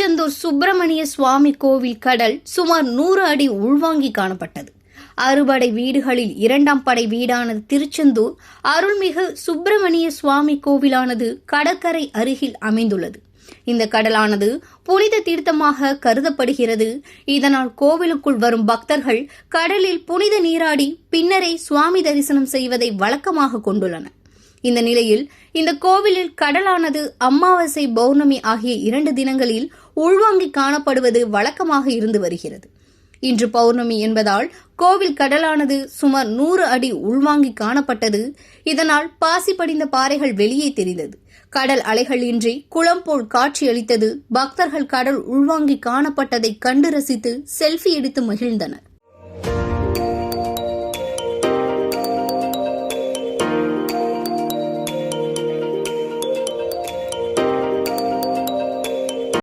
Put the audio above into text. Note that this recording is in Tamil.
திருச்செந்தூர் சுப்பிரமணிய சுவாமி கோவில் கடல் சுமார் 100 அடி உள்வாங்கி காணப்பட்டது. அறுபடை வீடுகளில் 2ஆம் படை வீடானது திருச்செந்தூர் அருள்மிகு சுப்பிரமணிய சுவாமி கோவிலானது கடற்கரை அருகில் அமைந்துள்ளது. இந்த கடலானது புனித தீர்த்தமாக கருதப்படுகிறது. இதனால் கோவிலுக்குள் வரும் பக்தர்கள் கடலில் புனித நீராடி பின்னரே சுவாமி தரிசனம் செய்வதை வழக்கமாக கொண்டுள்ளனர். இந்த நிலையில் இந்த கோவிலில் கடலானது அமாவாசை, பௌர்ணமி ஆகிய 2 தினங்களில் உள்வாங்கி காணப்படுவது வழக்கமாக இருந்து வருகிறது. இன்று பௌர்ணமி என்பதால் கோவில் கடலானது சுமார் 100 அடி உள்வாங்கி காணப்பட்டது. இதனால் பாசி படிந்த பாறைகள் வெளியே தெரிந்தது. கடல் அலைகள் இன்றி குளம் போல் காட்சியளித்தது. பக்தர்கள் கடல் உள்வாங்கி காணப்பட்டதை கண்டு ரசித்து செல்ஃபி எடுத்து மகிழ்ந்தனர்.